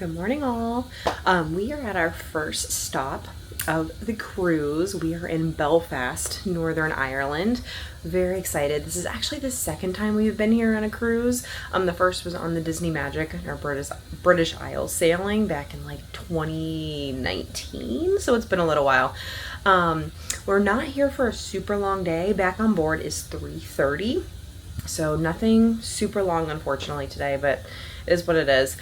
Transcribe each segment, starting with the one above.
Good morning, all. We are at our first stop of the cruise. We are in Belfast, Northern Ireland. Very excited. This is actually the second time we've been here on a cruise. The first was on the Disney Magic, our British Isles sailing back in like 2019, so it's been a little while. We're not here for a super long day. Back on board is 3:30, so nothing super long, unfortunately, today, but it is what it is.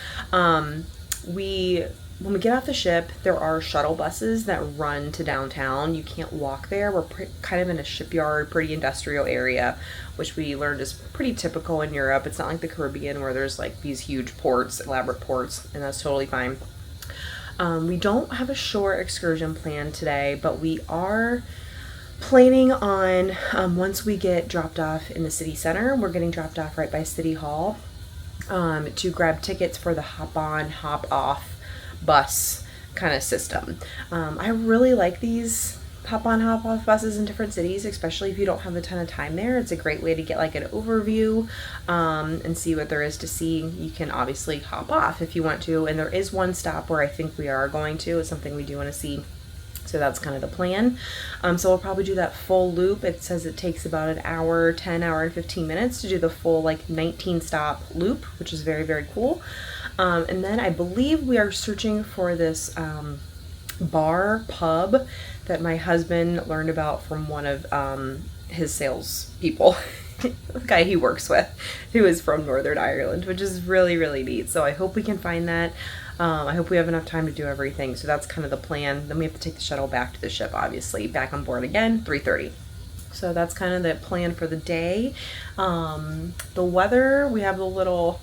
When we get off the ship, there are shuttle buses that run to downtown. You can't walk there. We're kind of in a shipyard, pretty industrial area, which we learned is pretty typical in Europe. It's not like the Caribbean where there's like these huge ports, elaborate ports, and that's totally fine. We don't have a shore excursion planned today, but we are planning on, once we get dropped off in the city center, we're getting dropped off right by City Hall, to grab tickets for the hop on, hop off bus kind of system. I really like these hop on, hop off buses in different cities, especially if you don't have a ton of time there. It's a great way to get like an overview and see what there is to see. You can obviously hop off if you want to, and there is one stop where I think we are going to. It's something we do want to see. So that's kind of the plan. So we'll probably do that full loop. It says it takes about an hour, 10 hour and 15 minutes to do the full like 19 stop loop, which is very, very cool. And then I believe we are searching for this bar pub that my husband learned about from one of his sales people, the guy he works with, who is from Northern Ireland, which is really, really neat. So I hope we can find that. I hope we have enough time to do everything. So that's kind of the plan. Then we have to take the shuttle back to the ship, obviously. Back on board again, 3:30. So that's kind of the plan for the day. The weather, we have the little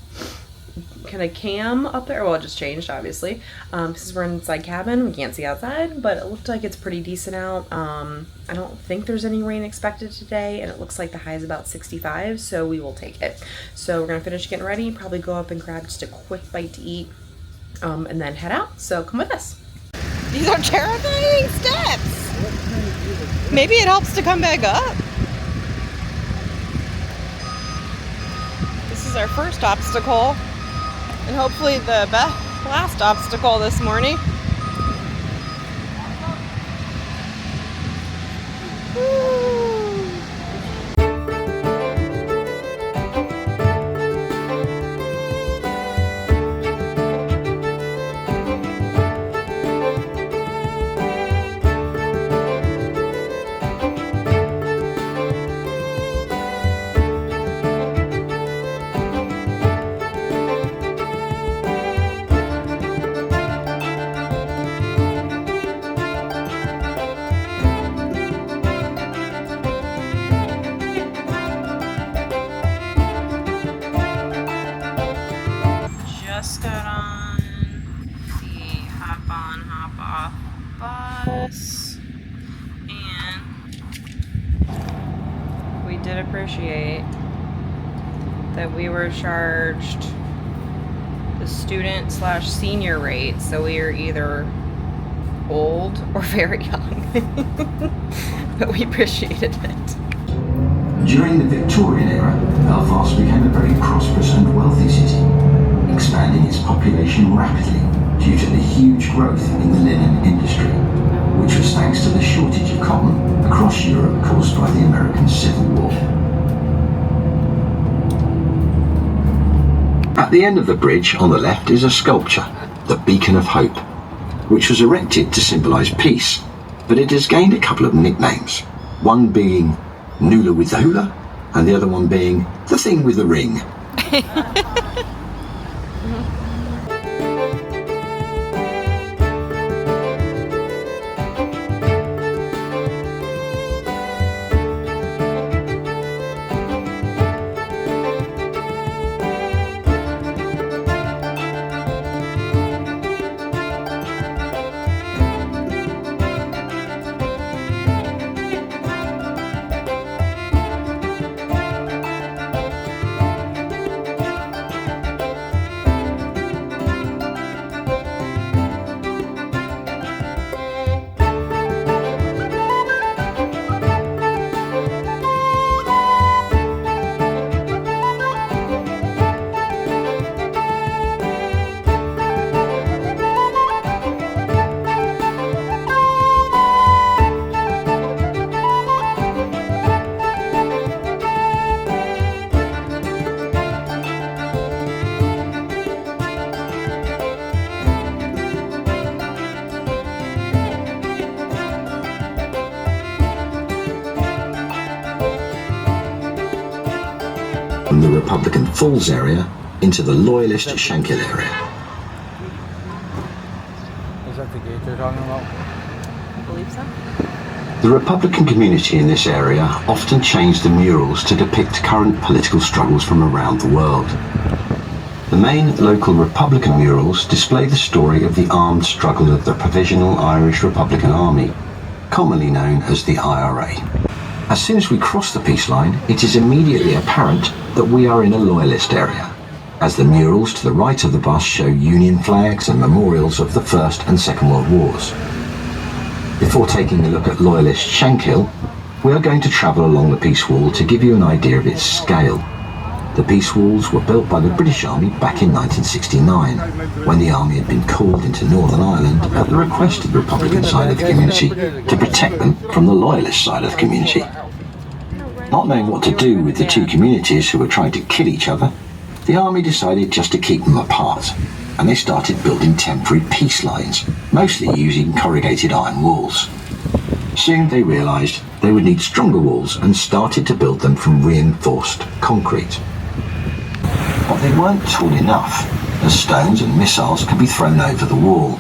kind of cam up there. Well, it just changed, obviously. Because we're inside cabin, we can't see outside, but it looked like it's pretty decent out. I don't think there's any rain expected today, and it looks like the high is about 65, so we will take it. So we're gonna finish getting ready, probably go up and grab just a quick bite to eat, and then head out. So come with us. These are terrifying steps. Maybe it helps to come back up. This is our first obstacle, and hopefully the last obstacle this morning. Woo. Just got on the hop on, hop off bus, and we did appreciate that we were charged the student / senior rate, so we are either old or very young, but we appreciated it. During the Victorian era, Belfast became a very prosperous and wealthy city, expanding its population rapidly due to the huge growth in the linen industry, which was thanks to the shortage of cotton across Europe caused by the American Civil War. At the end of the bridge on the left is a sculpture, the Beacon of Hope, which was erected to symbolise peace, but it has gained a couple of nicknames, one being Nula with the hula, and the other one being the thing with the ring. from the Republican Falls area into the Loyalist Shankill area. Is that the gate they're talking about? I believe so. The Republican community in this area often changed the murals to depict current political struggles from around the world. The main local Republican murals display the story of the armed struggle of the Provisional Irish Republican Army, commonly known as the IRA. As soon as we cross the peace line, it is immediately apparent that we are in a Loyalist area, as the murals to the right of the bus show Union flags and memorials of the First and Second World Wars. Before taking a look at Loyalist Shankill, we are going to travel along the Peace Wall to give you an idea of its scale. The Peace Walls were built by the British Army back in 1969, when the army had been called into Northern Ireland at the request of the Republican side of the community to protect them from the Loyalist side of the community. Not knowing what to do with the two communities who were trying to kill each other, the army decided just to keep them apart, and they started building temporary peace lines, mostly using corrugated iron walls. Soon they realised they would need stronger walls and started to build them from reinforced concrete. But they weren't tall enough, as stones and missiles could be thrown over the wall.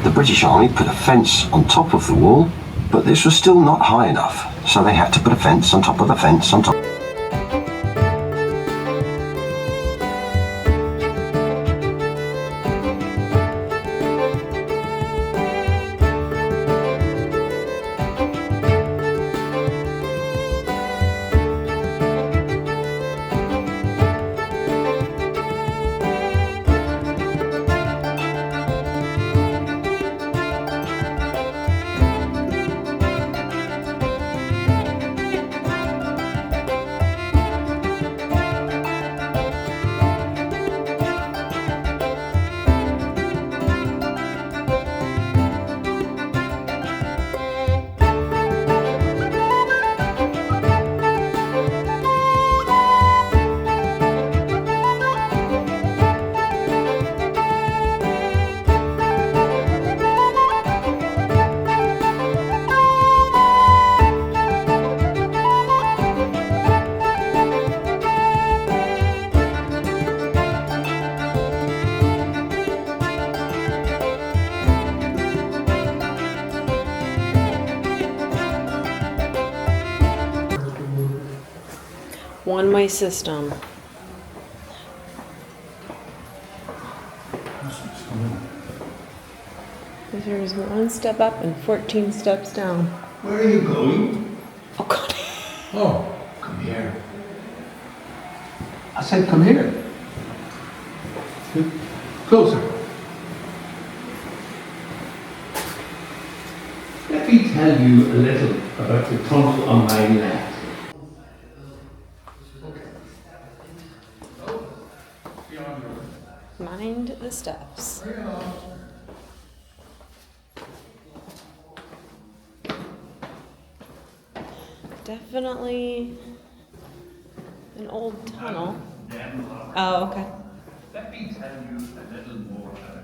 The British Army put a fence on top of the wall, but this was still not high enough, so they had to put a fence on top of the fence on top. One-way system. There's one step up and 14 steps down. Where are you going? Oh God. Oh, come here. I said come here. Closer. Let me tell you a little about the tunnel on my left. Mind the steps. Definitely an old tunnel. Oh, okay. Let me tell you a little more about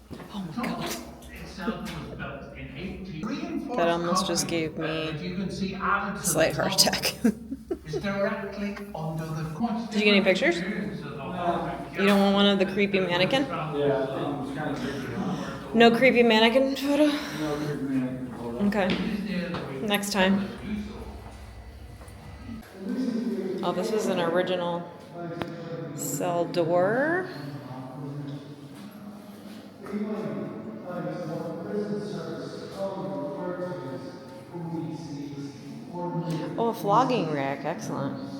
the tunnel. Oh my God. Itself was built in 18... That almost just gave me a slight heart attack. Is directly under the... Did you get any pictures? You don't want one of the creepy mannequin? Yeah, I think it was kind of tricky. No creepy mannequin photo? No creepy mannequin photo. Okay. Next time. Oh, this was an original cell door. Oh, a flogging rack. Excellent.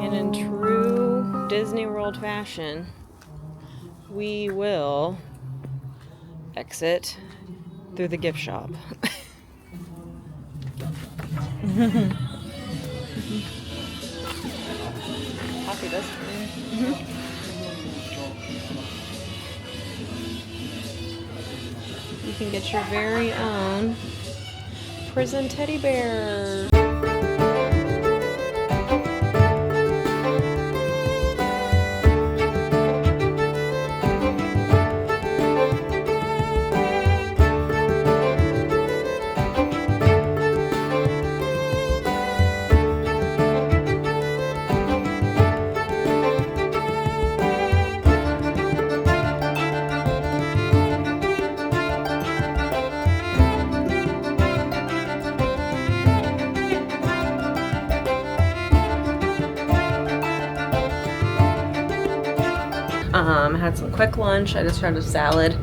And in true Disney World fashion, we will exit through the gift shop. Coffee does. You can get your very own prison teddy bear. Had some quick lunch. I just had a salad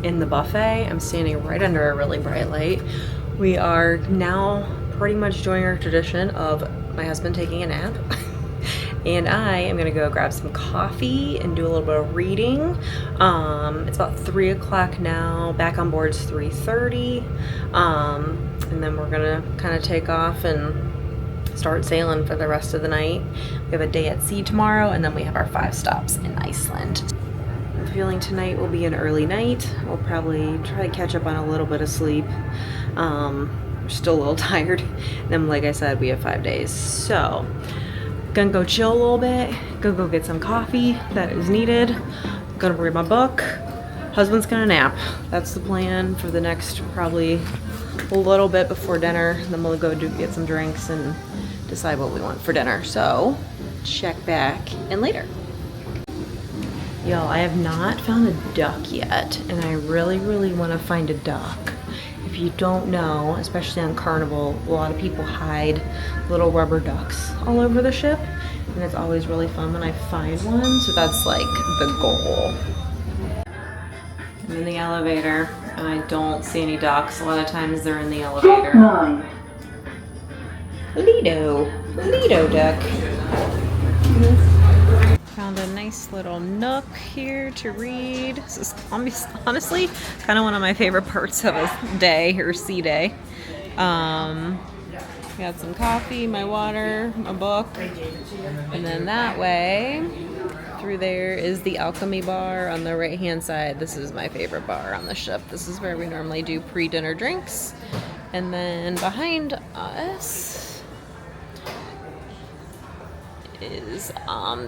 in the buffet. I'm standing right under a really bright light. We are now pretty much doing our tradition of my husband taking a nap and I am gonna go grab some coffee and do a little bit of reading. It's about 3 o'clock now. Back on board's 3:30, and then we're gonna kind of take off and start sailing for the rest of the night. We have a day at sea tomorrow, and then we have our 5 stops in Iceland. I'm feeling tonight will be an early night. We'll probably try to catch up on a little bit of sleep. We're still a little tired. And then, like I said, we have 5 days. So, gonna go chill a little bit. Gonna go get some coffee that is needed. Gonna read my book. Husband's gonna nap. That's the plan for the next probably a little bit before dinner. Then we'll go get some drinks and decide what we want for dinner. So check back in later. Y'all, I have not found a duck yet, and I really want to find a duck. If you don't know, especially on Carnival, a lot of people hide little rubber ducks all over the ship, and it's always really fun when I find one. So that's like the goal. I'm in the elevator and I don't see any ducks. A lot of times they're in the elevator. Lido duck. Found a nice little nook here to read. This is honestly kind of one of my favorite parts of a day or sea day. Got some coffee, my water, my book, and then that way through there is the alchemy bar on the right hand side. This is my favorite bar on the ship. This is where we normally do pre-dinner drinks. And then behind us is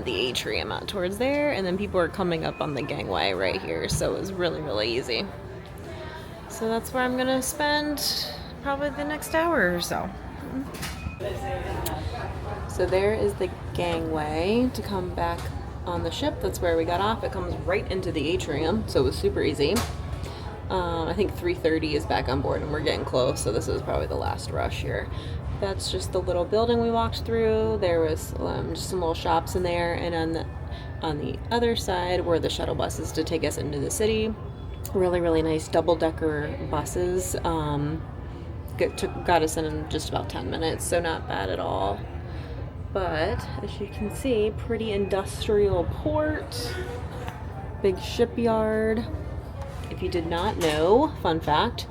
the atrium out towards there, and then people are coming up on the gangway right here, so it was really easy. So that's where I'm gonna spend probably the next hour or so. So there is the gangway to come back on the ship. That's where we got off. It comes right into the atrium, so it was super easy. I think 3:30 is back on board, and we're getting close, so this is probably the last rush here. That's just the little building we walked through. There was just some little shops in there, and on the other side were the shuttle buses to take us into the city. Really, really nice double-decker buses. Got us in just about 10 minutes, so not bad at all. But as you can see, pretty industrial port, big shipyard. If you did not know, fun fact,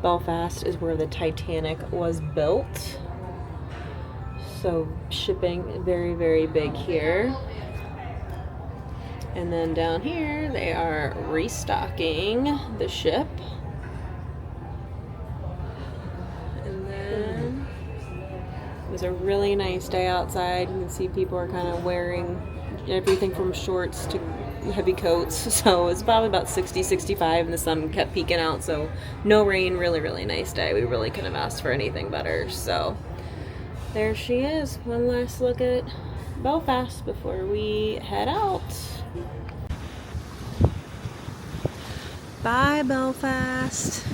Belfast is where the Titanic was built. So shipping, very, very big here. And then down here, they are restocking the ship. And then it was a really nice day outside. You can see people are kind of wearing everything from shorts to heavy coats. So it's probably about 60, 65, and the sun kept peeking out. So no rain, really, really nice day. We really couldn't have asked for anything better. So there she is. One last look at Belfast before we head out. Bye, Belfast.